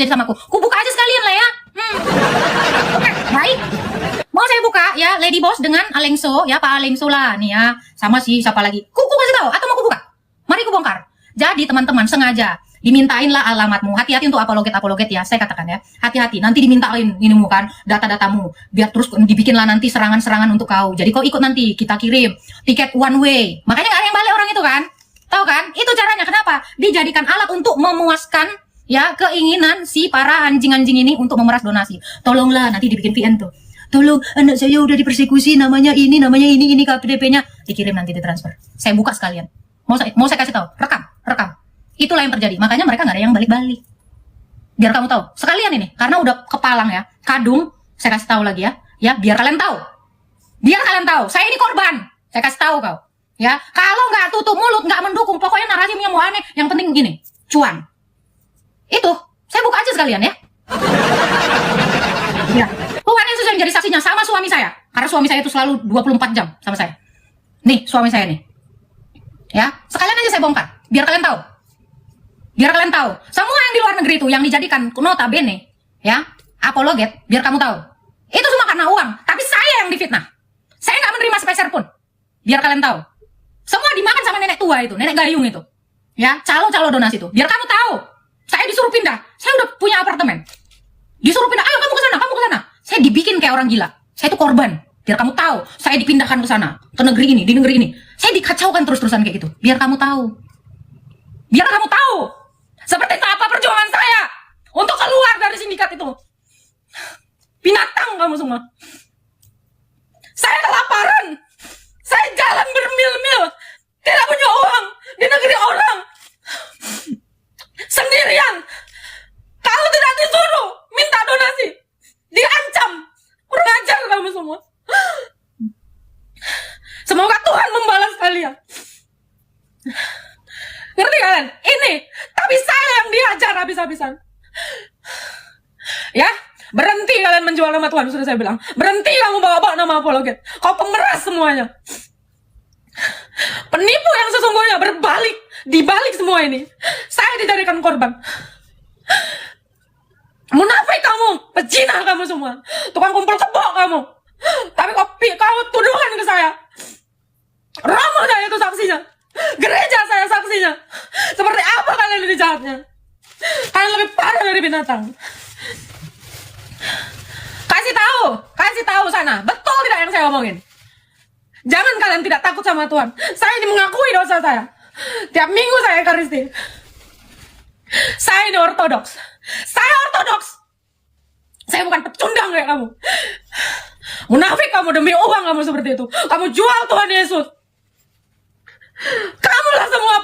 jadi sama aku. Ku buka aja sekalian lah ya. Oke, baik. Mau saya buka ya, Lady Boss dengan Alengso ya, Pak Alengso lah nih ya. Sama si siapa lagi? Ku kasih tahu atau mau ku buka? Mari ku bongkar. Jadi teman-teman sengaja dimintain lah alamatmu. Hati-hati untuk apologet ya, saya katakan ya. Hati-hati, nanti dimintain inimu kan, data-datamu. Biar terus dibikinlah nanti serangan-serangan untuk kau. Jadi kau ikut nanti, kita kirim tiket one way. Makanya nggak ada yang balik orang itu kan. Tahu kan? Itu caranya. Kenapa? Dijadikan alat untuk memuaskan ya keinginan si para anjing-anjing ini untuk memeras donasi. Tolonglah nanti dibikin VN tuh. Tolong, anak saya udah dipersekusi, namanya ini KPDP-nya. Dikirim nanti ditransfer. Saya buka sekalian. Mau saya kasih tahu, rekam. Itulah yang terjadi. Makanya mereka nggak ada yang balik-balik. Biar kamu tahu. Sekalian ini, karena udah kepalang ya. Kadung, saya kasih tahu lagi ya. Ya, biar kalian tahu. Saya ini korban. Saya kasih tahu kau. Ya, kalau nggak tutup mulut, nggak mendukung, pokoknya narasinya mau aneh. Yang penting gini, cuan. Itu, saya buka aja sekalian ya. Ya, Tuhan Yesus yang jadi saksinya sama suami saya. Karena suami saya itu selalu 24 jam sama saya. Nih, suami saya nih. Ya, sekalian aja saya bongkar, biar kalian tahu. Semua yang di luar negeri itu yang dijadikan notabene, ya, apologet, biar kamu tahu. Itu semua karena uang, tapi saya yang difitnah. Saya nggak menerima sepeser pun. Biar kalian tahu. Semua dimakan sama nenek tua itu, nenek gayung itu. Ya, calo-calo donasi itu. Biar kamu tahu. Saya disuruh pindah. Saya udah punya apartemen. Disuruh pindah, ayo kamu ke sana. Saya dibikin kayak orang gila. Saya itu korban. Biar kamu tahu, saya dipindahkan ke sana, ke negeri ini, di negeri ini. Saya dikacaukan terus-terusan kayak gitu. Biar kamu tahu. Seperti apa perjuangan saya untuk keluar dari sindikat itu. Binatang kamu semua. Saya kelaparan. Saya jalan bermil-mil. Tidak punya uang di negeri orang. Sendirian. Kalau tidak disuruh minta donasi, diancam. Kurang ajar kamu semua. Semoga Tuhan membalas kalian. Ngerti kalian? Ini, tapi saya yang dihajar habis-habisan. Ya, berhenti kalian menjual nama Tuhan, sudah saya bilang. Berhenti kamu bawa-bawa nama apologet. Kau pemeras semuanya. Penipu yang sesungguhnya dibalik semua ini. Saya dijadikan korban. Munafik kamu, pecina kamu semua. Tukang kumpul kebo kamu. Tapi kau tuduhan ke saya. Romo saya itu saksinya. Gereja saya saksinya. Seperti apa kalian ini jahatnya? Kalian lebih parah dari binatang. Kasih tahu sana. Betul tidak yang saya omongin? Jangan kalian tidak takut sama Tuhan. Saya ini mengakui dosa saya. Tiap minggu saya Ekaristi. Saya ini ortodoks. Saya bukan pecundang kayak kamu. Munafik kamu, demi uang kamu seperti itu. Kamu jual Tuhan Yesus. Kamulah semua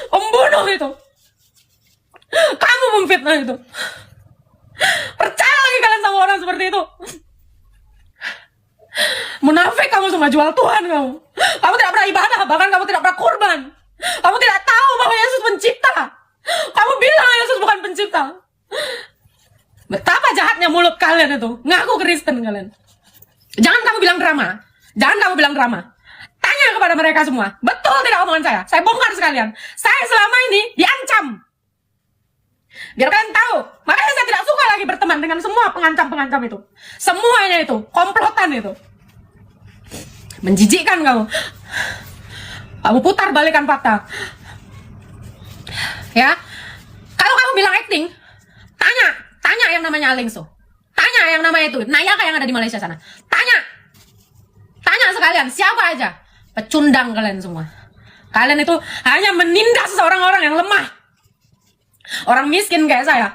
pembunuh itu. Kamu memfitnah itu. Percaya lagi kalian sama orang seperti itu. Munafik kamu semua, jual Tuhan kamu. Kamu tidak pernah ibadah, bahkan kamu tidak pernah kurban. Kamu tidak tahu bahwa Yesus pencipta. Kamu bilang Yesus bukan pencipta. Betapa jahatnya mulut kalian itu. Ngaku Kristen kalian. Jangan kamu bilang drama. Tanya kepada mereka semua. Betul tidak omongan saya? Saya bongkar sekalian. Saya selama ini diancam. Biar kalian tahu. Makanya saya tidak suka lagi berteman dengan semua pengancam-pengancam itu. Semuanya itu. Komplotan itu. Menjijikkan kamu. Kamu putar balikan fakta. Ya. Kalau kamu bilang acting, tanya yang namanya Alengso. Tanya yang namanya itu Nayaka yang ada di Malaysia sana. Tanya sekalian, siapa aja. Pecundang kalian semua. Kalian itu hanya menindas seorang orang yang lemah. Orang miskin kayak saya.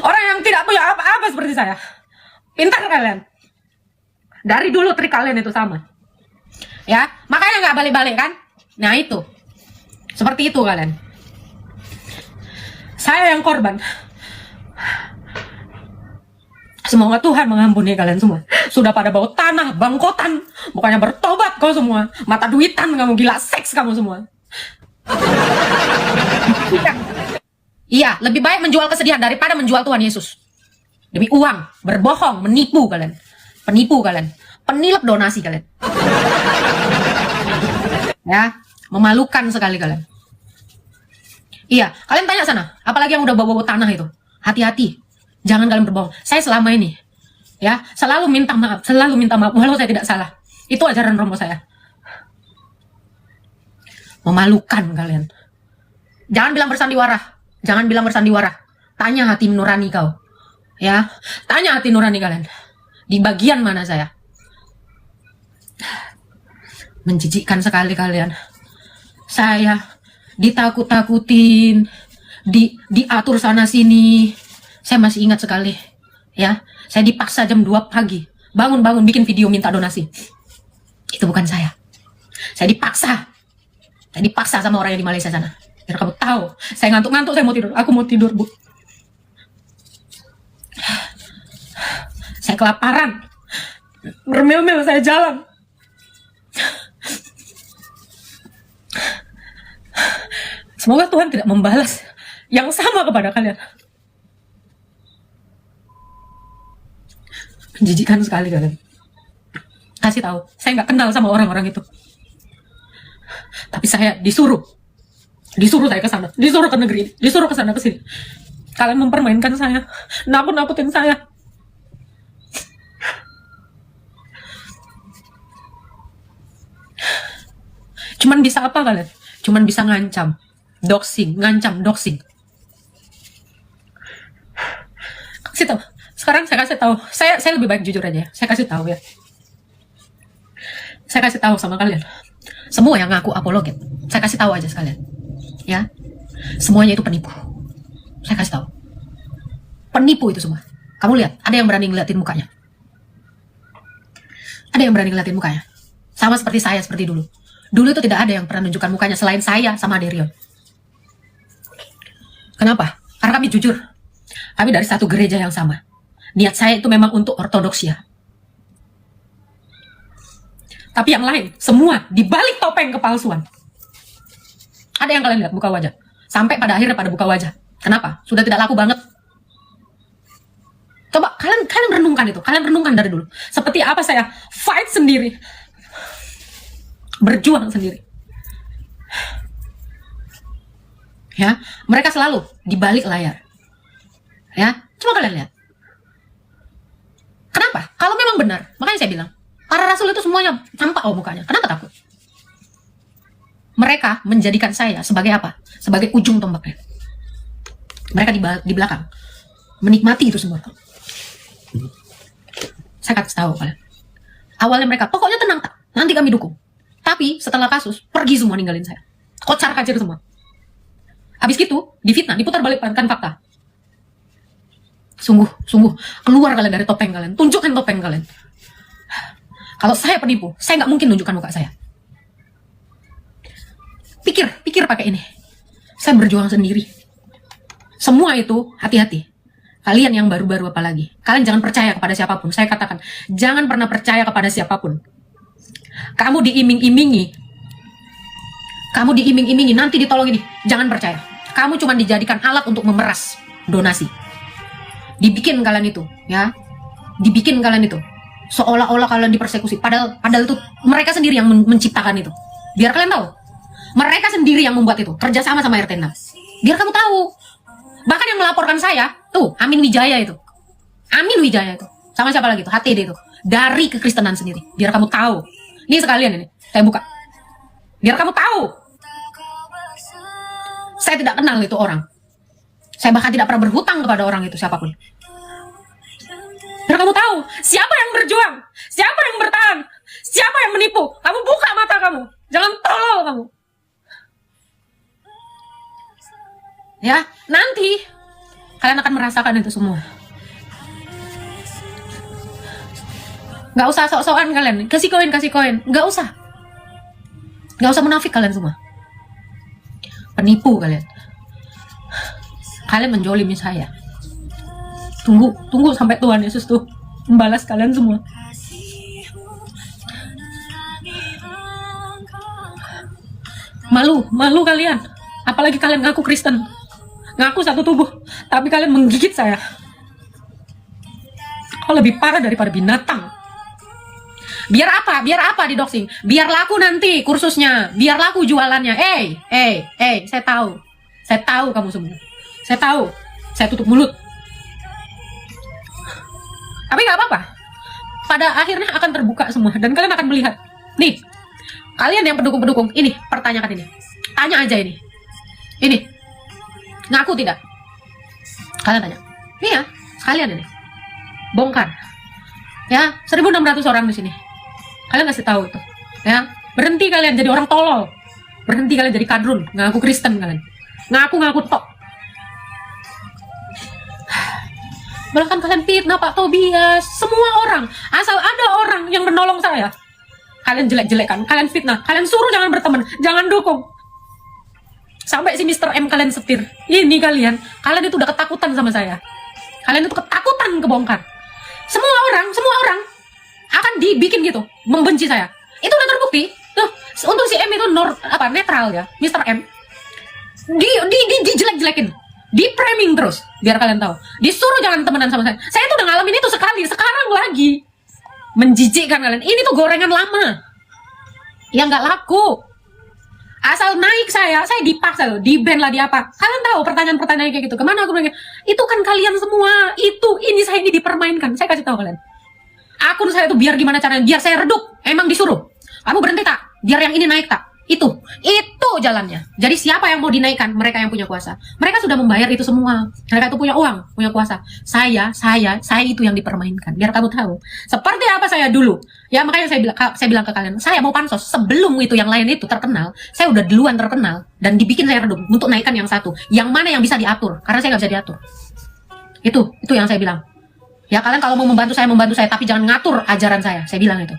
Orang yang tidak punya apa-apa seperti saya. Pintar kalian. Dari dulu trik kalian itu sama. Ya, makanya nggak balik-balik kan? Nah itu. Seperti itu kalian. Saya yang korban. Semoga Tuhan mengampuni kalian semua. Sudah pada bau tanah, bangkotan. Bukannya bertobat kau semua. Mata duitan kamu, gila seks kamu semua. Iya, lebih baik menjual kesedihan daripada menjual Tuhan Yesus. Demi uang, berbohong, menipu kalian. Penipu kalian. Penilep donasi kalian. Ya, memalukan sekali kalian. Iya, kalian tanya sana. Apalagi yang udah bawa-bawa tanah itu. Hati-hati. Jangan kalian berbohong. Saya selama ini ya selalu minta maaf walau saya tidak salah. Itu ajaran Romo saya. Memalukan kalian. Jangan bilang bersandiwara. Jangan bilang bersandiwara. Tanya hati nurani kau. Ya, tanya hati nurani kalian. Di bagian mana saya? Menjijikkan sekali kalian. Saya ditakut-takutin, diatur sana sini. Saya masih ingat sekali. Ya, saya dipaksa jam 2 pagi. Bangun-bangun bikin video minta donasi. Itu bukan saya. Saya dipaksa sama orang yang di Malaysia sana. Biar kamu tahu, saya ngantuk-ngantuk, saya mau tidur. Aku mau tidur, Bu. Saya kelaparan. Bermil-mil saya jalan. Semoga Tuhan tidak membalas yang sama kepada kalian. Menjijikan sekali kalian. Kasih tahu, saya nggak kenal sama orang-orang itu. Tapi saya disuruh saya ke sana, disuruh ke negeri, disuruh ke sana ke sini. Kalian mempermainkan saya, nakut-nakutin saya. Cuman bisa apa kalian? Cuman bisa ngancam, doxing. Kasih tahu. Sekarang saya kasih tahu. Saya lebih baik jujur aja. Saya kasih tahu ya. Saya kasih tahu sama kalian. Semua yang ngaku apologet, saya kasih tahu aja sekalian. Ya. Semuanya itu penipu. Saya kasih tahu. Penipu itu semua. Kamu lihat, ada yang berani ngeliatin mukanya. Ada yang berani ngeliatin mukanya. Sama seperti saya seperti dulu. Dulu itu tidak ada yang pernah menunjukkan mukanya selain saya sama Derion. Kenapa? Karena kami jujur. Kami dari satu gereja yang sama. Niat saya itu memang untuk ortodoksia. Tapi yang lain, semua dibalik topeng kepalsuan. Ada yang kalian lihat buka wajah. Sampai pada akhirnya pada buka wajah. Kenapa? Sudah tidak laku banget. Coba kalian renungkan itu. Kalian renungkan dari dulu. Seperti apa saya fight sendiri. Berjuang sendiri. Ya, mereka selalu di balik layar. Ya, coba kalian lihat. Kenapa? Kalau memang benar, makanya saya bilang, para rasul itu semuanya tampak mukanya. Kenapa takut? Mereka menjadikan saya sebagai apa? Sebagai ujung tombaknya. Mereka di belakang menikmati itu semua. Saya kasih tahu kalian. Awalnya mereka, pokoknya tenang tak, nanti kami dukung. Tapi setelah kasus, pergi semua ninggalin saya. Kocar kacir semua. Habis gitu, difitnah, diputar balikkan fakta. Sungguh, keluar kalian dari topeng kalian. Tunjukkan topeng kalian. Kalau saya penipu, saya nggak mungkin tunjukkan muka saya. Pikir pakai ini. Saya berjuang sendiri. Semua itu, hati-hati. Kalian yang baru-baru apalagi. Kalian jangan percaya kepada siapapun. Saya katakan, jangan pernah percaya kepada siapapun. Kamu diiming-imingi, nanti ditolong ini. Jangan percaya. Kamu cuma dijadikan alat untuk memeras donasi. Dibikin kalian itu, ya. Dibikin kalian itu. Seolah-olah kalian dipersekusi. Padahal itu mereka sendiri yang menciptakan itu. Biar kalian tahu. Mereka sendiri yang membuat itu. Kerjasama sama RT 6. Biar kamu tahu. Bahkan yang melaporkan saya, tuh, Amin Wijaya itu. Sama siapa lagi tuh? HTD itu. Dari kekristenan sendiri. Biar kamu tahu. Ini sekalian ini, saya buka. Biar kamu tahu. Saya tidak kenal itu orang. Saya bahkan tidak pernah berhutang kepada orang itu siapapun. Biar kamu tahu, siapa yang berjuang, siapa yang bertahan, siapa yang menipu. Kamu buka mata kamu. Jangan tolol kamu. Ya, nanti kalian akan merasakan itu semua. Nggak usah sok-sokan kalian, kasih koin, nggak usah munafik kalian semua, penipu kalian menjolimi saya. Tunggu sampai Tuhan Yesus tuh membalas kalian semua. Malu kalian, apalagi kalian ngaku Kristen, ngaku satu tubuh, tapi kalian menggigit saya. Kau lebih parah daripada binatang. Biar apa di doxing? Biar laku nanti kursusnya, biar laku jualannya. Saya tahu kamu semua. Saya tahu. Saya tutup mulut. Tapi nggak apa-apa. Pada akhirnya akan terbuka semua dan kalian akan melihat. Nih, kalian yang pendukung-pendukung ini, pertanyakan ini. Tanya aja ini. Ini. Ngaku tidak? Kalian tanya. Iya, sekalian ini. Bongkar. Ya, 1.600 orang di sini. Kalian kasih tahu itu. Ya, berhenti kalian jadi orang tolol. Berhenti kalian jadi kadrun, ngaku Kristen kalian. Ngaku tok. Bahkan kalian fitnah Pak Tobias. Semua orang, asal ada orang yang menolong saya, kalian jelek-jelekan, kalian fitnah, kalian suruh jangan berteman, jangan dukung. Sampai si Mr. M kalian setir. Ini kalian itu udah ketakutan sama saya. Kalian itu ketakutan kebongkar. Semua orang akan dibikin gitu, membenci saya. Itu udah terbukti. Tuh, untuk si M itu netral ya, Mr. M. Dijelek-jelekin, di-framing terus, biar kalian tahu. Disuruh jangan temenan sama saya. Saya tuh udah ngalamin itu sekali, sekarang lagi. Menjijikkan kalian. Ini tuh gorengan lama. Yang nggak laku. Asal naik saya dipaksa loh, di-ban lah, di apa. Kalian tahu pertanyaan-pertanyaan kayak gitu. Kemana aku bilang, itu kan kalian semua. Ini saya ini dipermainkan. Saya kasih tahu kalian. Akun saya tuh biar gimana caranya, biar saya redup. Emang disuruh. Kamu berhenti tak? Biar yang ini naik tak? Itu jalannya. Jadi siapa yang mau dinaikkan? Mereka yang punya kuasa. Mereka sudah membayar itu semua. Mereka itu punya uang, punya kuasa. Saya itu yang dipermainkan. Biar kamu tahu. Seperti apa saya dulu. Ya makanya saya bilang ke kalian, saya mau pansos sebelum itu yang lain itu terkenal. Saya udah duluan terkenal dan dibikin saya redup untuk naikkan yang satu. Yang mana yang bisa diatur? Karena saya nggak bisa diatur. Itu yang saya bilang. Ya kalian kalau mau membantu saya, tapi jangan ngatur ajaran saya. Saya bilang itu.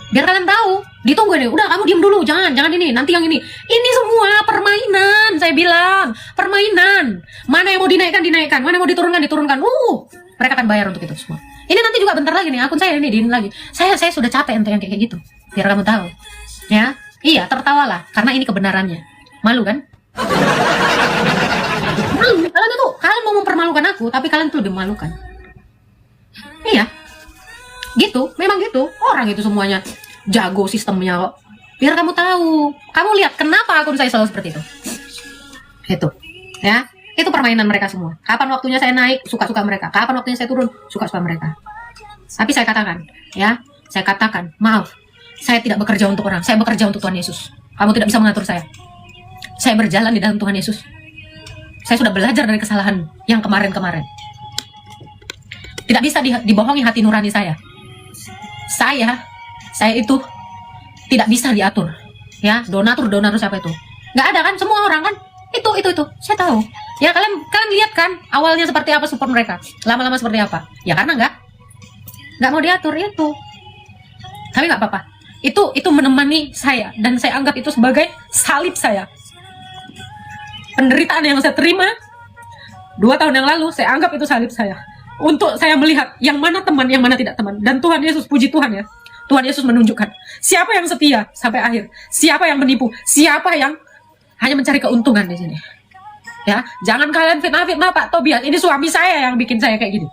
Biar kalian tahu, ditunggu ini. Udah kamu diem dulu, jangan ini, nanti yang ini. Ini semua permainan, saya bilang, permainan. Mana yang mau dinaikkan, mana yang mau diturunkan. Mereka akan bayar untuk itu semua. Ini nanti juga bentar lagi nih, akun saya ini lagi. Saya sudah capek untuk yang kayak gitu. Biar kamu tahu. Ya, iya, tertawalah karena ini kebenarannya. Malu kan? Malu. Kalian mau mempermalukan aku, tapi kalian tuh lebih memalukan. Iya. Gitu, memang gitu. Orang itu semuanya jago sistemnya kok. Biar kamu tahu. Kamu lihat kenapa akun saya selalu seperti itu. Itu. Ya, itu permainan mereka semua. Kapan waktunya saya naik, suka-suka mereka. Kapan waktunya saya turun, suka-suka mereka. Tapi saya katakan, maaf. Saya tidak bekerja untuk orang. Saya bekerja untuk Tuhan Yesus. Kamu tidak bisa mengatur saya. Saya berjalan di dalam Tuhan Yesus. Saya sudah belajar dari kesalahan yang kemarin-kemarin. Tidak bisa dibohongi hati nurani saya. Saya itu tidak bisa diatur. Ya, donatur siapa itu? Nggak ada kan, semua orang kan? Itu. Saya tahu. Ya kalian lihat kan awalnya seperti apa support mereka. Lama-lama seperti apa? Ya karena nggak mau diatur itu. Tapi nggak apa-apa. Itu menemani saya dan saya anggap itu sebagai salib saya. Penderitaan yang saya terima 2 tahun yang lalu, saya anggap itu salib saya. Untuk saya melihat yang mana teman, yang mana tidak teman. Dan Tuhan Yesus, puji Tuhan ya. Tuhan Yesus menunjukkan siapa yang setia sampai akhir, siapa yang menipu, siapa yang hanya mencari keuntungan di sini. Ya, jangan kalian fitnah Pak Tobias. Ini suami saya yang bikin saya kayak gini.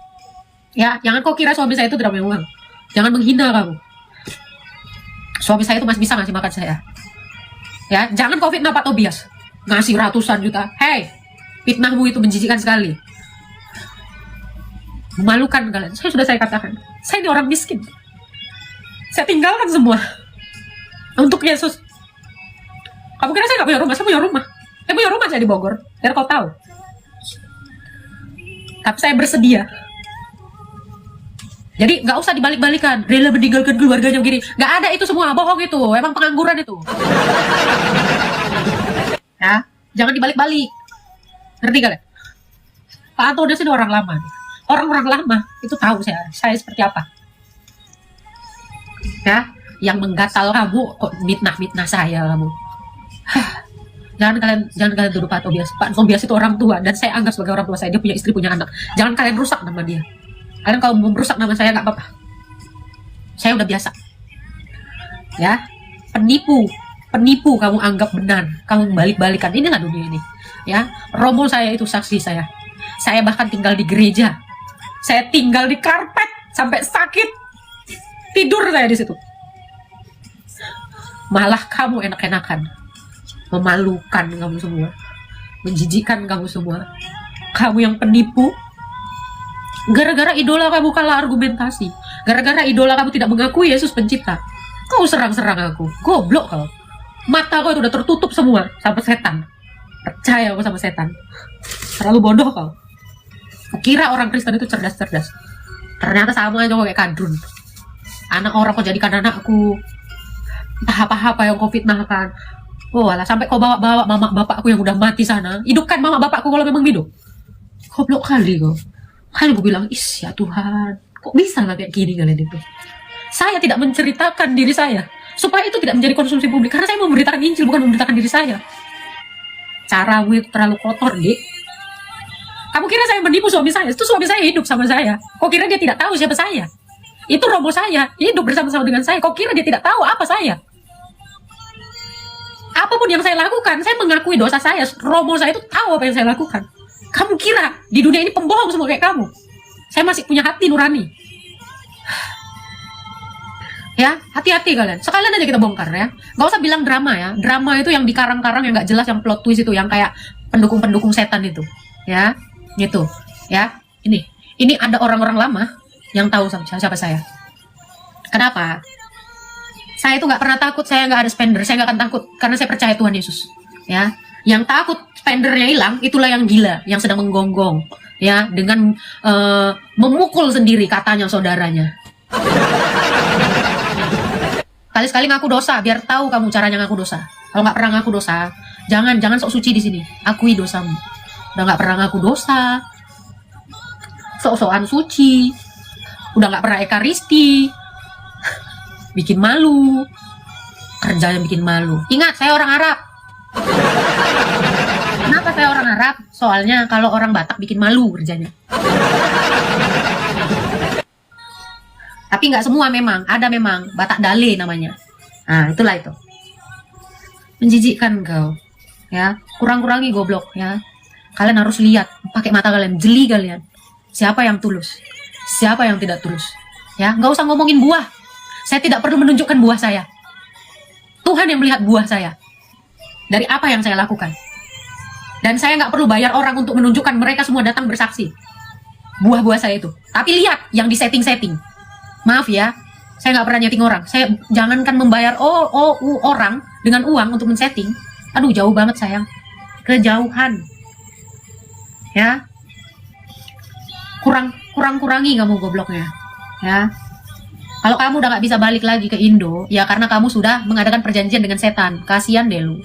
Ya, jangan kau kira suami saya itu tidak punya uang. Jangan menghina kamu. Suami saya itu masih bisa ngasih makan saya. Ya, jangan kau fitnah Pak Tobias. Ngasih ratusan juta. Hei, fitnahmu itu menjijikkan sekali. Memalukan kalian. Saya katakan, saya ini orang miskin. Saya tinggalkan semua untuk Yesus. Kamu kira saya nggak punya rumah? Saya punya rumah. Saya punya rumah saya di Bogor. Biar kau tahu. Tapi saya bersedia. Jadi nggak usah dibalik-balikan. Rela meninggalkan keluarganya begini. Nggak ada itu semua. Bohong itu. Emang pengangguran itu. Ya, jangan dibalik-balik. Ngerti kalian? Pak Antonis ini orang lama. Orang-orang lama itu tahu saya seperti apa. Ya, yang menggatal kamu kok mitnah saya kamu. Jangan kalian tuduh Pak Tobias. Pak Tobias itu orang tua dan saya anggap sebagai orang tua saya. Dia punya istri, punya anak. Jangan kalian rusak nama dia. Kalian kalau mau merusak nama saya nggak apa-apa. Saya udah biasa. Ya, penipu kamu anggap benar, kamu balik-balikan. Inilah dunia ini. Ya, Romo saya itu saksi saya. Saya bahkan tinggal di gereja. Saya tinggal di karpet sampai sakit. Tidur saya di situ. Malah kamu enak-enakan. Memalukan kamu semua. Menjijikkan kamu semua. Kamu yang penipu. Gara-gara idola kamu kalah argumentasi. Gara-gara idola kamu tidak mengakui Yesus pencipta. Kau serang-serang aku. Goblok kau. Mata kau itu udah tertutup semua sama setan. Percaya aku sama setan. Terlalu bodoh kau. Kira orang Kristen itu cerdas-cerdas. Ternyata sama aja kok kayak kadrun. Anak orang kau jadikan anakku. Apa-apa yang kau fitnahkan. Oh alah, sampai kau bawa-bawa mama bapakku yang udah mati sana. Hidupkan mama bapakku kalau memang hidup. Goblok kali kau. Kali gue bilang, is ya Tuhan, kok bisa lah kayak gini kalian itu. Saya tidak menceritakan diri saya supaya itu tidak menjadi konsumsi publik, karena saya memberitakan Injil, bukan memberitakan diri saya. Cara gue terlalu kotor, Dik. Kamu kira saya menipu suami saya? Itu suami saya hidup sama saya. Kok kira dia tidak tahu siapa saya? Itu romo saya, hidup bersama-sama dengan saya. Kok kira dia tidak tahu apa saya? Apapun yang saya lakukan, saya mengakui dosa saya. Romo saya itu tahu apa yang saya lakukan. Kamu kira di dunia ini pembohong semua kayak kamu? Saya masih punya hati nurani. Ya, hati-hati kalian. Sekalian aja kita bongkar ya. Gak usah bilang drama ya. Drama itu yang dikarang-karang yang gak jelas, yang plot twist itu, yang kayak pendukung-pendukung setan itu. Ya, gitu. Ya, ini ada orang-orang lama yang tahu siapa saya. Kenapa? Saya itu gak pernah takut. Saya gak ada spender. Saya gak akan takut karena saya percaya Tuhan Yesus. Ya. Yang takut spendernya hilang, itulah yang gila, yang sedang menggonggong, ya, dengan memukul sendiri katanya saudaranya. Kali-sekali ngaku dosa, biar tahu kamu caranya ngaku dosa. Kalau nggak pernah ngaku dosa, jangan sok suci di sini. Akui dosamu. Udah nggak pernah ngaku dosa, sok-sokan suci, udah nggak pernah ekaristi, bikin malu, kerjanya bikin malu. Ingat, saya orang Arab. Kenapa saya orang Arab? Soalnya kalau orang Batak bikin malu kerjanya. Tapi nggak semua memang, ada memang Batak Dale namanya. Nah, itulah itu. Menjijikkan kau. Ya, kurang-kurangi goblok ya. Kalian harus lihat pakai mata kalian, jeli kalian. Siapa yang tulus? Siapa yang tidak tulus? Ya, nggak usah ngomongin buah. Saya tidak perlu menunjukkan buah saya. Tuhan yang melihat buah saya. Dari apa yang saya lakukan. Dan saya nggak perlu bayar orang untuk menunjukkan, mereka semua datang bersaksi buah-buah saya itu. Tapi lihat yang di setting-setting. Maaf ya, saya nggak pernah nyeting orang. Saya jangankan membayar orang dengan uang untuk men-setting. Aduh, jauh banget sayang. Kejauhan. Ya. Kurangi kamu gobloknya. Ya. Kalau kamu udah nggak bisa balik lagi ke Indo, ya karena kamu sudah mengadakan perjanjian dengan setan. Kasian deh lu.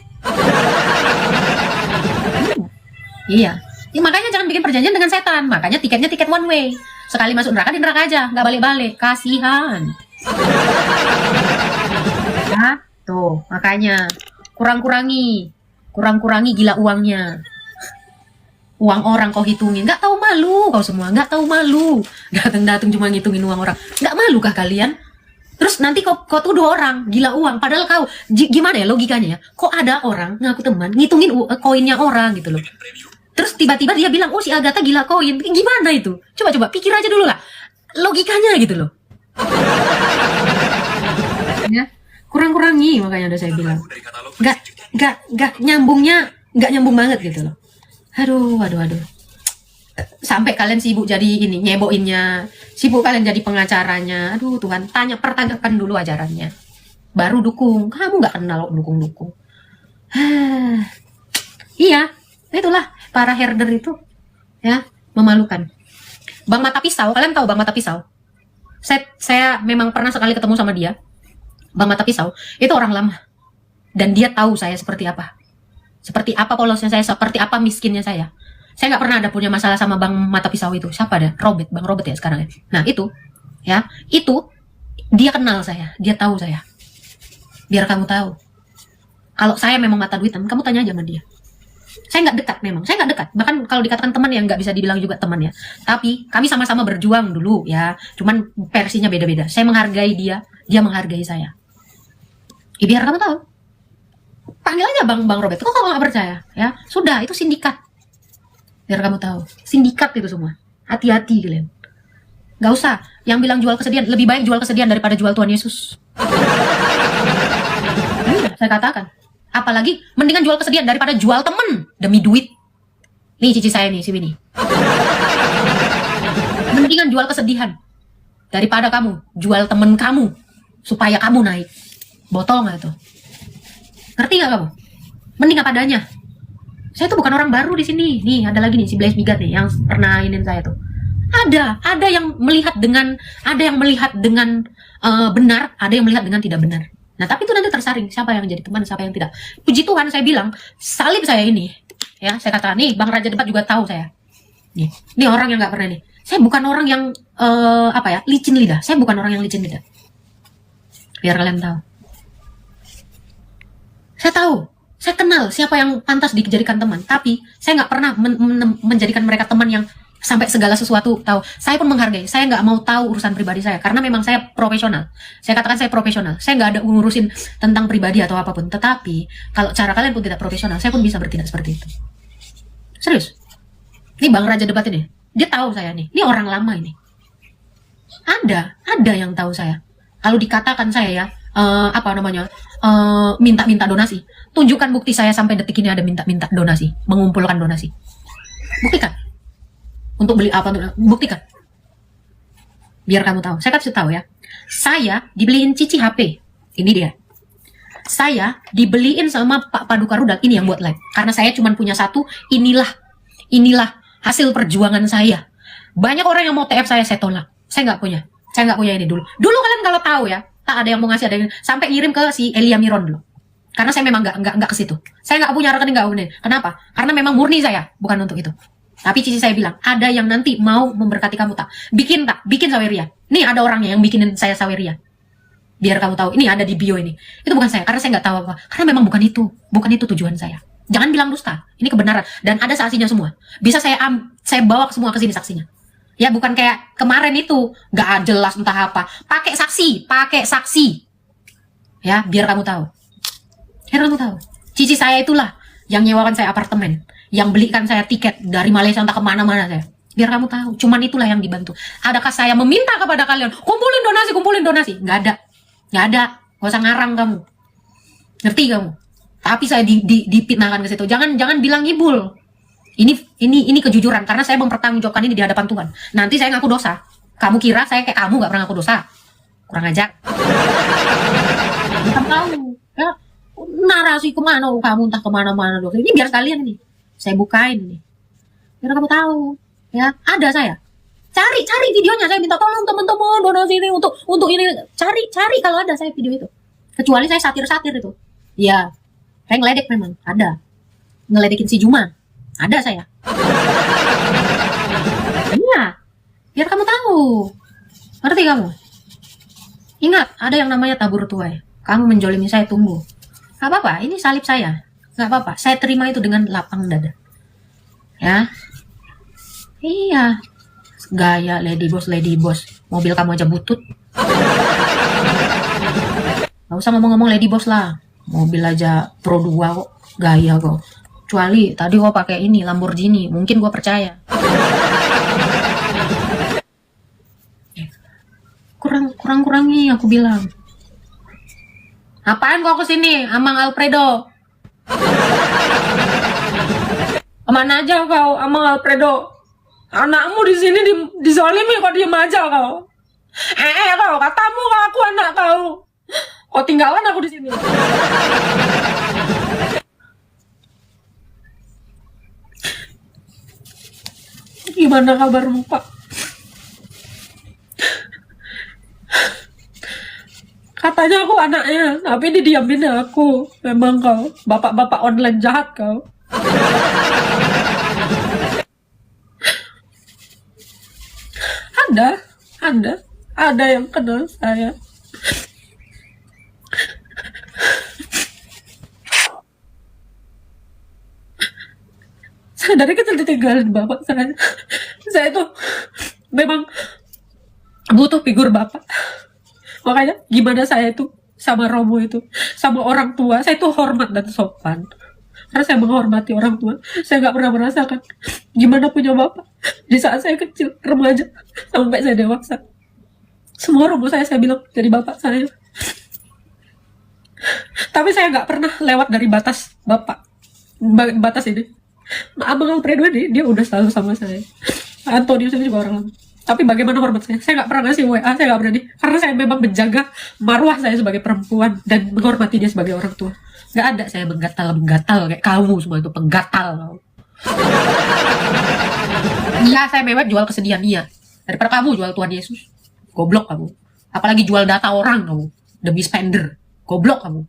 Iya. Ya, makanya jangan bikin perjanjian dengan setan. Makanya tiketnya tiket one way. Sekali masuk neraka di neraka aja, nggak balik-balik. Kasihan. Ya, tuh makanya kurang-kurangi gila uangnya. Uang orang kau hitungin, nggak tahu malu kau semua, nggak tahu malu. Datang cuma ngitungin uang orang, nggak malu kah kalian? Terus nanti kau tuduh orang gila uang, padahal kau gimana ya logikanya ya? Kok ada orang ngaku teman ngitungin koinnya orang gitu loh. Terus tiba-tiba dia bilang, oh si Agatha gila koin, gimana itu? Coba pikir aja dulu lah, logikanya gitu loh. Ya, kurang-kurangi makanya udah saya bilang, nggak nyambung banget gitu loh. Aduh. Sampai kalian sibuk jadi ini, nyeboinnya. Sibuk kalian jadi pengacaranya. Aduh Tuhan, pertanyakan dulu ajarannya. Baru dukung. Kamu nggak kenal dukung-dukung. Iya, itulah para herder itu. Ya, memalukan. Bang Mata Pisau, kalian tahu Bang Mata Pisau? Saya memang pernah sekali ketemu sama dia. Bang Mata Pisau, itu orang lama. Dan dia tahu saya seperti apa. Seperti apa polosnya saya, seperti apa miskinnya saya. Saya nggak pernah ada punya masalah sama Bang Mata Pisau itu. Siapa ada? Bang Robert ya sekarang ya. Nah itu dia kenal saya, dia tahu saya. Biar kamu tahu. Kalau saya memang mata duitan, kamu tanya aja sama dia. Saya nggak dekat memang, saya nggak dekat. Bahkan kalau dikatakan teman ya nggak bisa dibilang juga teman ya. Tapi kami sama-sama berjuang dulu ya. Cuman versinya beda-beda. Saya menghargai dia menghargai saya. Ya, biar kamu tahu. Panggil aja Bang Robert. Kok kamu nggak percaya? Ya sudah, itu sindikat. Biar kamu tahu, sindikat itu semua. Hati-hati kalian. Gak usah, yang bilang jual kesedihan, lebih baik jual kesedihan daripada jual Tuhan Yesus. Saya katakan, apalagi mendingan jual kesedihan daripada jual temen demi duit. Nih cici saya nih, si Winnie. Mendingan jual kesedihan daripada kamu jual temen kamu supaya kamu naik. Botol nggak itu? Ngerti nggak kamu? Mending apa adanya. Saya tuh bukan orang baru di sini. Nih ada lagi nih si Blaise Migat nih yang pernah inin saya tuh. Ada yang melihat dengan benar, ada yang melihat dengan tidak benar. Nah tapi itu nanti tersaring siapa yang jadi teman, siapa yang tidak. Puji Tuhan saya bilang salib saya ini, ya saya katakan nih Bang Raja Debat juga tahu saya. Nih orang yang nggak pernah nih. Saya bukan orang yang licin lidah. Saya bukan orang yang licin lidah. Biar kalian tahu. Saya tahu, saya kenal siapa yang pantas dijadikan teman. Tapi saya nggak pernah menjadikan mereka teman yang sampai segala sesuatu tahu. Saya pun menghargai. Saya nggak mau tahu urusan pribadi saya karena memang saya profesional. Saya katakan saya profesional. Saya nggak ada ngurusin tentang pribadi atau apapun. Tetapi kalau cara kalian pun tidak profesional, saya pun bisa bertindak seperti itu. Serius. Ini Bang Raja Debat ini, dia tahu saya nih. Ini orang lama ini. Ada yang tahu saya. Kalau dikatakan saya ya, minta-minta donasi. Tunjukkan bukti saya sampai detik ini ada minta-minta donasi, mengumpulkan donasi. Buktikan. Untuk beli apa? Buktikan. Biar kamu tahu. Saya kasih tahu ya. Saya dibeliin Cici HP. Ini dia. Saya dibeliin sama Pak Paduka Rudal. Ini yang buat live. Karena saya cuma punya satu. Inilah hasil perjuangan saya. Banyak orang yang mau TF saya tolak. Saya nggak punya. Saya nggak punya ini dulu. Dulu kalian kalau tahu ya, tak ada yang mau ngasih, ada yang sampai ngirim ke si Elia Miron dulu. Karena saya memang nggak ke situ. Saya nggak punya rekening, nggak punya. Kenapa? Karena memang murni saya, bukan untuk itu. Tapi Cici saya bilang, ada yang nanti mau memberkati kamu tak? Bikin saweria. Nih ada orangnya yang bikinin saya saweria. Biar kamu tahu, ini ada di bio ini. Itu bukan saya, karena saya nggak tahu apa. Karena memang bukan itu tujuan saya. Jangan bilang dusta, ini kebenaran. Dan ada saksinya semua. Bisa saya bawa semua ke sini saksinya. Ya bukan kayak kemarin itu, nggak jelas entah apa. Pakai saksi. Ya, biar kamu tahu. Cici saya itulah yang nyewakan saya apartemen. Yang belikan saya tiket dari Malaysia entah kemana-mana saya. Biar kamu tahu, cuman itulah yang dibantu. Adakah saya meminta kepada kalian, kumpulin donasi? Nggak ada. Gak usah ngarang kamu. Ngerti kamu? Tapi saya dipitnahkan ke situ. Jangan bilang ngibul. Ini kejujuran karena saya mempertanggungjawabkan ini di hadapan Tuhan. Nanti saya ngaku dosa. Kamu kira saya kayak kamu nggak pernah ngaku dosa? Kurang ajar. Kamu tahu ya, narasi kemana kamu entah kemana-mana dosa. Ini biar kalian nih. Saya bukain nih. Biar kamu tahu. Ya, ada saya. Cari videonya. Saya minta tolong teman-teman donasi ini untuk ini. Cari kalau ada saya video itu. Kecuali saya satir itu. Ya, saya ngeledek memang. Ada. Ngeledekin si Juma. Ada saya. Iya. Biar kamu tahu. Ngerti kamu? Ingat, ada yang namanya tabur tuai. Kamu menjolimi saya, tunggu. Gak apa-apa, ini salib saya. Gak apa-apa, saya terima itu dengan lapang dada. Ya. Iya. Gaya lady boss. Mobil kamu aja butut. Gak usah ngomong-ngomong lady boss lah. Mobil aja Pro 2 kok. Gaya kok. Kecuali tadi gua pakai ini Lamborghini, mungkin gua percaya. Kurang-kurangi aku bilang. Apaan kau kesini, Amang Alfredo? Kemana aja kau, Amang Alfredo? Anakmu di sini dizalimi kok diem aja kau. Kau, katamu kau aku anak kau. Kau tinggalkan aku di sini. Gimana kabarmu, Pak? Katanya aku anaknya, tapi didiamin aku. Memang kau, bapak-bapak online jahat kau. Ada yang kenal saya. Saya dari kecil ditinggalin bapak saya. Saya itu memang butuh figur bapak. Makanya gimana saya itu sama Romo itu, sama orang tua, saya itu hormat dan sopan. Karena saya menghormati orang tua. Saya nggak pernah merasakan gimana punya bapak. Di saat saya kecil, remaja, sampai saya dewasa. Semua Romo saya bilang jadi bapak saya. Tapi saya nggak pernah lewat dari batas bapak. Batas ini. Abang Alfredo ini, dia udah selalu sama saya. Antonius ini juga orang lama. Tapi bagaimana hormat saya? Saya nggak pernah ngasih WA, saya nggak berani. Karena saya memang menjaga marwah saya sebagai perempuan dan menghormati dia sebagai orang tua. Nggak ada saya menggatal kayak kamu semua itu penggatal. Iya, saya memang jual kesedihan iya. Daripada kamu jual Tuhan Yesus. Goblok kamu. Apalagi jual data orang kamu demi spender. Goblok kamu.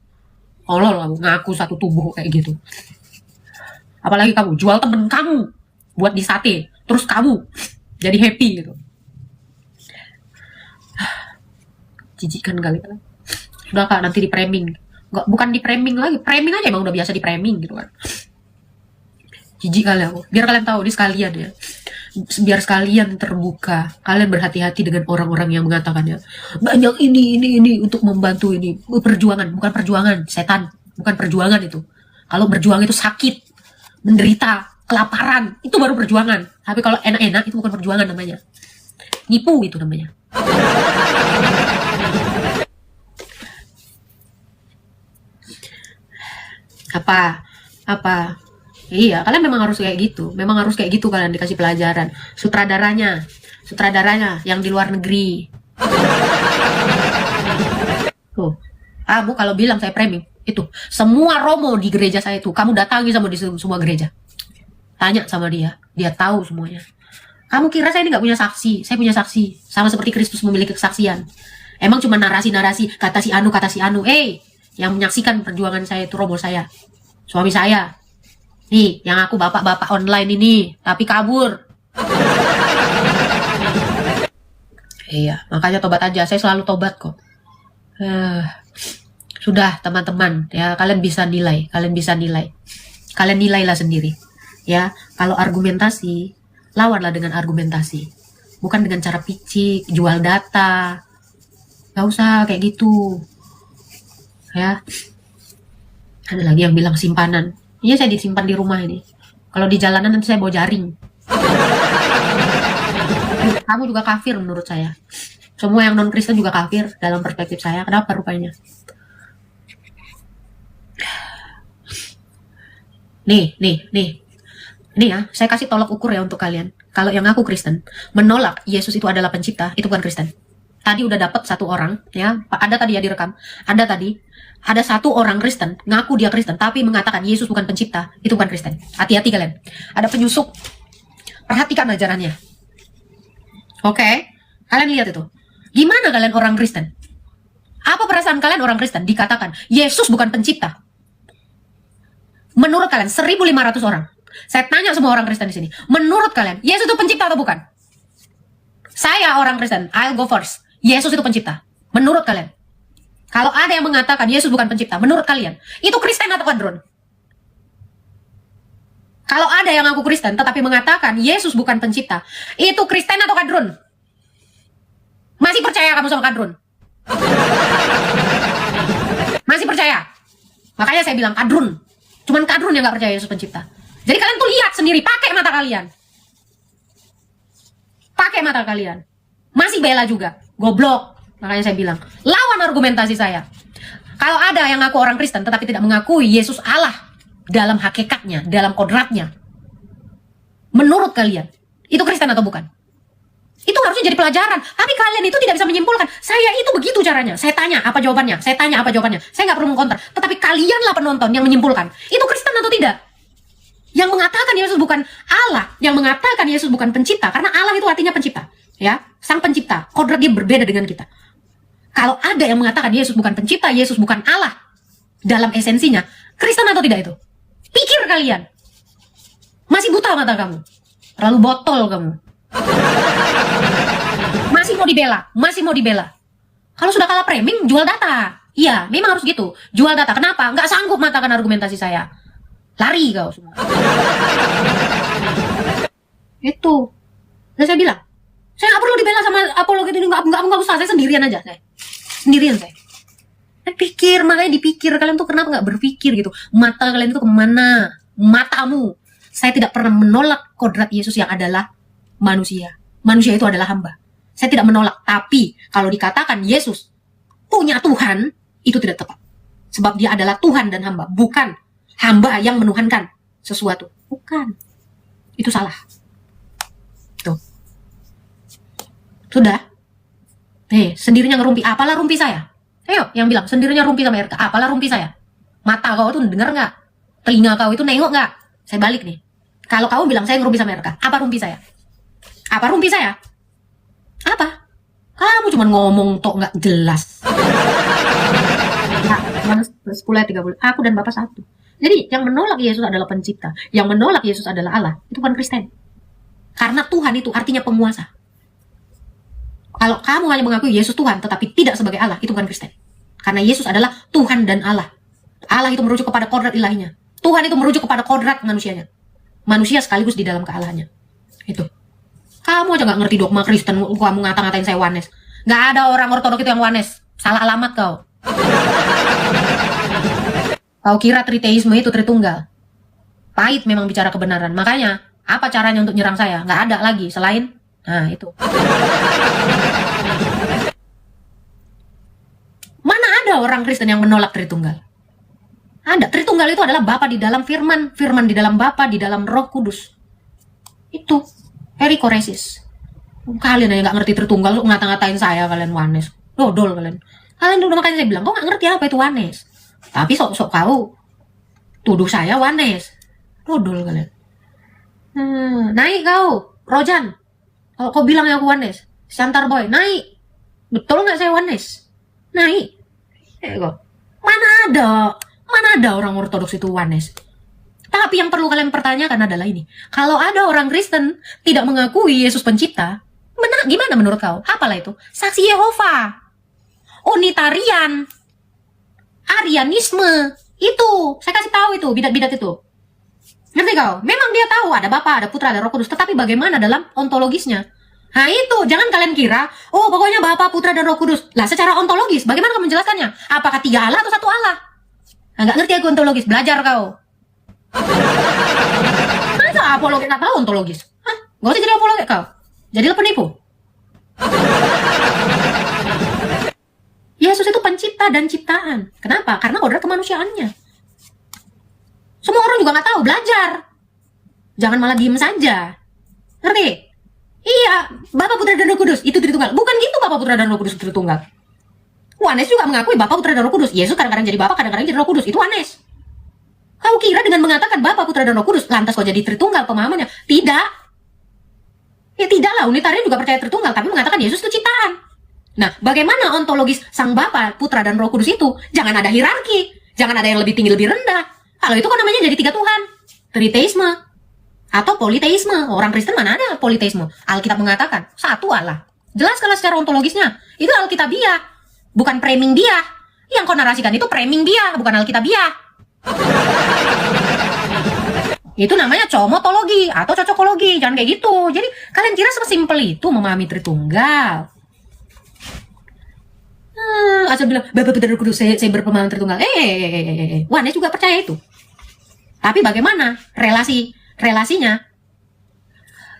Tolol kamu ngaku satu tubuh kayak gitu. Apalagi kamu jual temen kamu buat di sate, terus kamu jadi happy gitu. Jijikan kali kan. Sudah Kak, nanti di framing. Enggak, bukan di framing lagi. Framing aja emang udah biasa di framing gitu kan. Jijik kali aku. Biar kalian tahu ini sekalian ya. Biar sekalian terbuka. Kalian berhati-hati dengan orang-orang yang mengatakannya banyak ini untuk membantu ini. Perjuangan, bukan perjuangan, setan. Bukan perjuangan itu. Kalau berjuang itu sakit, menderita, kelaparan, itu baru perjuangan. Tapi kalau enak-enak itu bukan perjuangan namanya. Nipu itu namanya. Apa iya, kalian memang harus kayak gitu, kalian dikasih pelajaran. Sutradaranya yang di luar negeri tuh, kamu kalau bilang saya framing itu semua romo di gereja saya itu kamu datangi sama di semua gereja, tanya sama dia tahu semuanya. Kamu kira saya ini nggak punya saksi? Saya punya saksi, sama seperti Kristus memiliki kesaksian. Emang cuma narasi kata si anu yang menyaksikan perjuangan saya itu romo saya, suami saya nih, yang aku bapak-bapak online ini tapi kabur. Iya, makanya tobat aja. Saya selalu tobat kok. Sudah teman-teman ya, kalian bisa nilai. Kalian nilailah sendiri ya. Kalau argumentasi, lawanlah dengan argumentasi, bukan dengan cara picik, jual data. Gak usah kayak gitu ya. Ada lagi yang bilang simpanan. Iya, saya disimpan di rumah ini. Kalau di jalanan nanti saya bawa jaring. Kamu juga kafir menurut saya. Semua yang non Kristen juga kafir dalam perspektif saya. Kenapa rupanya? Nih ya, saya kasih tolak ukur ya untuk kalian. Kalau yang aku Kristen menolak Yesus itu adalah pencipta, itu bukan Kristen. Tadi udah dapat satu orang ya, ada tadi ya direkam. Ada satu orang Kristen ngaku dia Kristen tapi mengatakan Yesus bukan pencipta, itu bukan Kristen. Hati-hati kalian. Ada penyusup. Perhatikan ajarannya. Oke, kalian lihat itu. Gimana kalian orang Kristen? Apa perasaan kalian orang Kristen dikatakan Yesus bukan pencipta? Menurut kalian 1.500 orang. Saya tanya semua orang Kristen di sini. Menurut kalian Yesus itu pencipta atau bukan? Saya orang Kristen, I'll go first. Yesus itu pencipta. Menurut kalian? Kalau ada yang mengatakan Yesus bukan pencipta, menurut kalian itu Kristen atau kadrun? Kalau ada yang ngaku Kristen tetapi mengatakan Yesus bukan pencipta, itu Kristen atau kadrun? Masih percaya kamu sama kadrun? Masih percaya? Makanya saya bilang kadrun. Cuman kadrun yang gak percaya Yesus pencipta. Jadi kalian tuh lihat sendiri, pakai mata kalian. Masih bela juga, goblok. Makanya saya bilang, lawan argumentasi saya. Kalau ada yang ngaku orang Kristen tetapi tidak mengakui Yesus Allah dalam hakikatnya, dalam kodratnya, menurut kalian itu Kristen atau bukan? Itu harusnya jadi pelajaran. Tapi kalian itu tidak bisa menyimpulkan. Saya itu begitu caranya. Saya tanya apa jawabannya. Saya nggak perlu mengkonter. Tetapi kalianlah penonton yang menyimpulkan. Itu Kristen atau tidak? Yang mengatakan Yesus bukan Allah, yang mengatakan Yesus bukan pencipta, karena Allah itu artinya pencipta, ya, sang pencipta. Kodrat dia berbeda dengan kita. Kalau ada yang mengatakan Yesus bukan pencipta, Yesus bukan Allah dalam esensinya, Kristen atau tidak itu? Pikir kalian. Masih buta mata kamu. Terlalu botol kamu. Masih mau dibela. Kalau sudah kalah framing, jual data. Iya, memang harus gitu. Jual data. Kenapa? Nggak sanggup matakan argumentasi saya. Lari kau semua. Itu. Dan saya bilang, saya nggak perlu dibela sama apologet ini, nggak usah, saya sendirian aja. Saya pikir, makanya dipikir. Kalian tuh kenapa nggak berpikir gitu? Mata kalian itu kemana? Matamu. Saya tidak pernah menolak kodrat Yesus yang adalah manusia. Manusia itu adalah hamba. Saya tidak menolak. Tapi kalau dikatakan Yesus punya Tuhan, itu tidak tepat. Sebab dia adalah Tuhan dan hamba. Bukan hamba yang menuhankan sesuatu. Bukan. Itu salah. Tuh. Sudah. Sendirinya ngerumpi. Apalah rumpi saya? Ayo, yang bilang sendirinya rumpi sama RK. Apalah rumpi saya? Mata kau tuh denger nggak? Telinga kau itu nengok nggak? Saya balik nih. Kalau kamu bilang saya ngerumpi sama RK, apa rumpi saya? Apa rumpi saya? Apa? Kamu cuma ngomong tok nggak jelas. Nah, 10:30. Aku dan Bapak satu. Jadi yang menolak Yesus adalah pencipta, yang menolak Yesus adalah Allah. Itu bukan Kristen. Karena Tuhan itu artinya penguasa. Kalau kamu hanya mengakui Yesus Tuhan tetapi tidak sebagai Allah, itu bukan Kristen. Karena Yesus adalah Tuhan dan Allah. Allah itu merujuk kepada kodrat ilahinya. Tuhan itu merujuk kepada kodrat manusianya. Manusia sekaligus di dalam kealahannya. Itu. Kamu aja gak ngerti dogma Kristen, kamu ngata-ngatain saya Wanes. Gak ada orang ortodok itu yang Wanes. Salah alamat kau. Kau kira triteisme itu Tritunggal. Pahit memang bicara kebenaran. Makanya, apa caranya untuk nyerang saya? Gak ada lagi selain, nah itu. Mana ada orang Kristen yang menolak Tritunggal? Ada. Tritunggal itu adalah Bapa di dalam firman, firman di dalam Bapa, di dalam Roh Kudus. Itu perikoresis. Kalian aja gak ngerti Tritunggal, lu ngata-ngatain saya, kalian Wanes. Dodol kalian. Kalian dulu makanya saya bilang, kau gak ngerti apa itu Wanes. Tapi sok-sok kau tuduh saya Wanes. Dodol kalian. Naik kau, Rojan. Kalau kau bilang aku Wanes, Santar Boy, naik. Betul gak saya Wanes? Naik. Mana ada orang ortodoks itu Wanes. Tapi yang perlu kalian pertanyakan adalah ini. Kalau ada orang Kristen tidak mengakui Yesus pencipta, gimana menurut kau? Apalah itu? Saksi Yehova, Unitarian, Arianisme. Itu, saya kasih tahu itu, bidat-bidat itu. Ngerti kau? Memang dia tahu ada Bapa, ada Putra, ada Roh Kudus. Tetapi bagaimana dalam ontologisnya? Nah itu, jangan kalian kira, oh pokoknya Bapa, Putra, dan Roh Kudus. Lah secara ontologis, bagaimana kamu menjelaskannya? Apakah 3 Allah atau 1 Allah? Nah, gak ngerti aku ontologis, belajar kau. Masa apologet gak tahu ontologis? Hah? Gak usah jadi apologet kau. Jadilah penipu. Yesus itu pencipta dan ciptaan. Kenapa? Karena kodrat kemanusiaannya. Semua orang juga gak tahu, belajar. Jangan malah diem saja. Ngerti? Iya, Bapa, Putra, dan Roh Kudus itu Tritunggal. Bukan gitu Bapa, Putra, dan Roh Kudus itu Tritunggal. Wanes juga mengakui Bapa, Putra, dan Roh Kudus. Yesus kadang-kadang jadi Bapa, kadang-kadang jadi Roh Kudus. Itu Wanes. Kau kira dengan mengatakan Bapa, Putra, dan Roh Kudus lantas kau jadi Tritunggal pemahamannya? Tidak. Ya tidaklah, Unitarian juga percaya Tritunggal, tapi mengatakan Yesus itu ciptaan. Nah, bagaimana ontologis Sang Bapa, Putra, dan Roh Kudus itu? Jangan ada hierarki. Jangan ada yang lebih tinggi, lebih rendah. Kalau itu kan namanya jadi 3 Tuhan. Triteisme. Atau politeisme. Orang Kristen mana ada politeisme? Alkitab mengatakan 1 Allah. Jelaskanlah secara ontologisnya. Itu Alkitabiah. Bukan framing dia. Yang kau narasikan itu framing dia, bukan Alkitabiah. Itu namanya comotologi atau cocokologi. Jangan kayak gitu. Jadi kalian kira sesimpel itu memahami Tritunggal. Asal bilang Bapak, Putra, Roh Kudus, saya berpemahaman Tritunggal. Wanes juga percaya itu. Tapi bagaimana relasinya?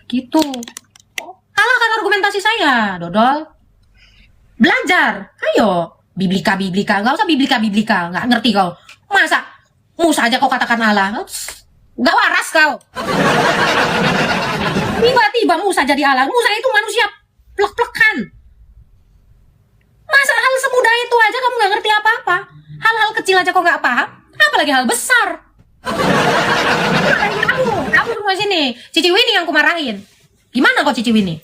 Gitu. Kalahkan argumentasi saya, dodol. Belajar. Ayo, biblika. Nggak usah biblika. Nggak ngerti kau. Masa Musa aja kau katakan Allah? Nggak waras kau. Tiba-tiba Musa jadi Allah. Musa itu manusia plek-plekan. Masa hal semudah itu aja kamu nggak ngerti apa-apa? Hal-hal kecil aja kau nggak paham? Apalagi hal besar? Kamu semua sini. Cici Winnie yang kumarahin. Gimana kok Cici Winnie?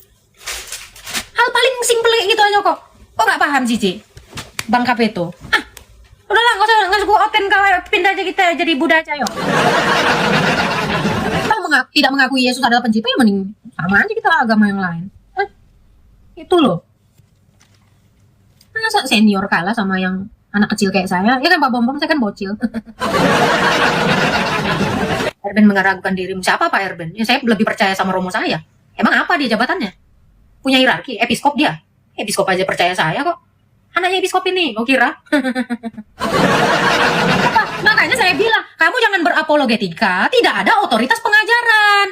Hal paling simple gitu aja kok. Kok nggak paham Cici? Bang Kapeto. Udahlah, nggak usah gue open kau, pindah aja kita jadi Buddha aja yuk. Kalau tidak mengakui Yesus adalah pencipta, ya mending sama aja kita agama yang lain. Itu loh. Masa senior kalah sama yang anak kecil kayak saya? Ya kan Pak Bom, saya kan bocil. Erben mengeragukan dirimu. Siapa Pak Erben? Ya saya lebih percaya sama Romo saya. Emang apa dia jabatannya? Punya hierarki, episkop dia. Episkop aja percaya saya kok. Anaknya episkop ini, kau kira? Makanya saya bilang, kamu jangan berapologetika, tidak ada otoritas pengajaran.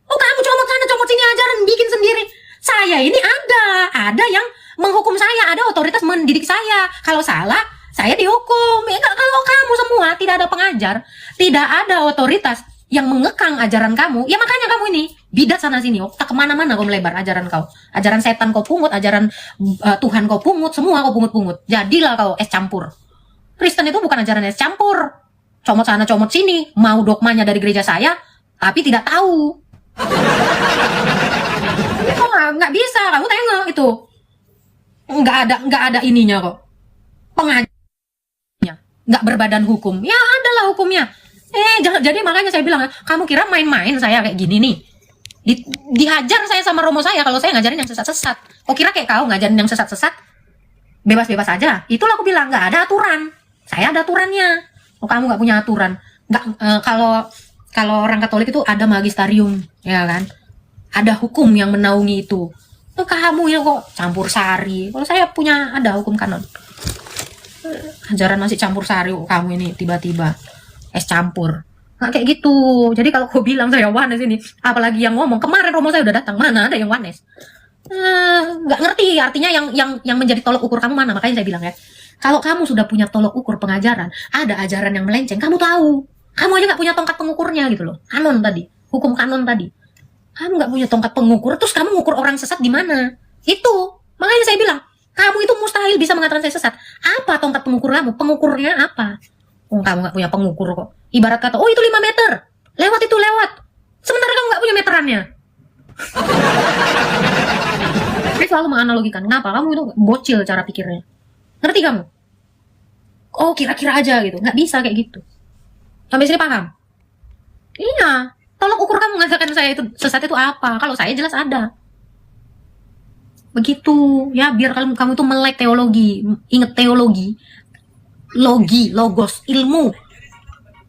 Oh kamu comot sana, comot sini ajaran, bikin sendiri. Saya ini ada yang menghukum saya, ada otoritas mendidik saya. Kalau salah, saya dihukum. Ya, kalau kamu semua tidak ada pengajar, tidak ada otoritas yang mengekang ajaran kamu, ya makanya kamu ini bidat sana sini, tak kemana-mana kau melebar ajaran kau. Ajaran setan kau pungut, ajaran Tuhan kau pungut, semua kau pungut-pungut. Jadilah kau es campur. Kristen itu bukan ajaran es campur. Comot sana, comot sini, mau dogmanya dari gereja saya, tapi tidak tahu. Itu nggak bisa, kamu tengok itu. Nggak ada ininya kok. Pengajarnya, nggak berbadan hukum. Ya adalah hukumnya. Jangan, jadi makanya saya bilang, kamu kira main-main saya kayak gini nih. Dihajar saya sama romo saya kalau saya ngajarin yang sesat-sesat. Kok kira kayak kau ngajarin yang sesat-sesat? Bebas-bebas aja. Itulah aku bilang, nggak ada aturan. Saya ada aturannya. Oh, kamu nggak punya aturan. Nggak, kalau orang Katolik itu ada magisterium, ya kan? Ada hukum yang menaungi itu. Kamu ya kok campur sari. Kalau saya punya ada hukum kanon. Ajaran masih campur sari, kamu ini tiba-tiba es campur. Nah, kayak gitu. Jadi kalau kau bilang saya wanes ini, apalagi yang ngomong kemarin romo saya udah datang, mana ada yang wanes? Nggak ngerti artinya yang menjadi tolok ukur kamu mana. Makanya saya bilang ya, kalau kamu sudah punya tolok ukur pengajaran, ada ajaran yang melenceng, kamu tahu. Kamu aja nggak punya tongkat pengukurnya gitu loh. Kanon tadi, hukum kanon tadi. Kamu nggak punya tongkat pengukur, terus kamu ngukur orang sesat di mana? Itu. Makanya saya bilang, kamu itu mustahil bisa mengatakan saya sesat. Apa tongkat pengukur kamu? Pengukurnya apa? Kamu nggak punya pengukur kok. Ibarat kata, oh itu 5 meter. Lewat itu lewat. Sementara kamu nggak punya meterannya. Saya selalu menganalogikan, kenapa? Kamu itu bocil cara pikirnya. Ngerti kamu? Oh kira-kira aja gitu. Nggak bisa kayak gitu. Sampai sini paham? Iya. Tolong ukur kamu mengatakan saya itu sesat itu apa? Kalau saya jelas ada. Begitu. Ya biar kamu tuh melek teologi. Ingat teologi. Logi, logos, ilmu.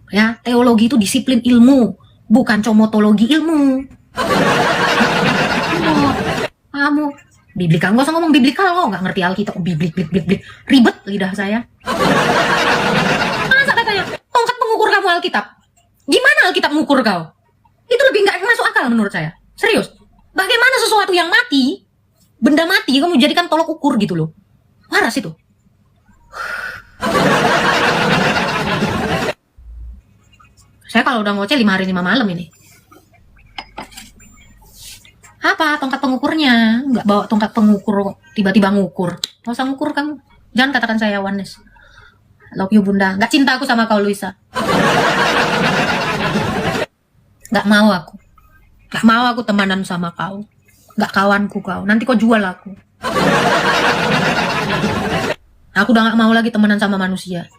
Ya, teologi itu disiplin ilmu, bukan comotologi ilmu. Kamu biblikal, nggak usah ngomong biblikal kok, nggak ngerti Alkitab, biblik, ribet lidah saya. Masa katanya, tongkat pengukur kamu Alkitab? Gimana Alkitab mengukur kau? Itu lebih nggak masuk akal menurut saya. Serius, bagaimana sesuatu yang mati, benda mati, kamu jadikan tolok ukur gitu loh. Waras itu. Saya kalau udah ngoceh 5 hari 5 malam ini. Apa tongkat pengukurnya? Nggak bawa tongkat pengukur kok. Tiba-tiba ngukur. Nggak usah ngukur kamu. Jangan katakan saya Wanes. Love you bunda. Nggak cinta aku sama kau Luisa. Nggak mau aku. Nggak mau aku temanan sama kau. Nggak kawanku kau. Nanti kau jual aku. Aku udah nggak mau lagi temenan sama manusia.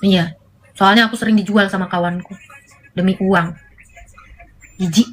Iya. Soalnya aku sering dijual sama kawanku. Demi uang. Jijik.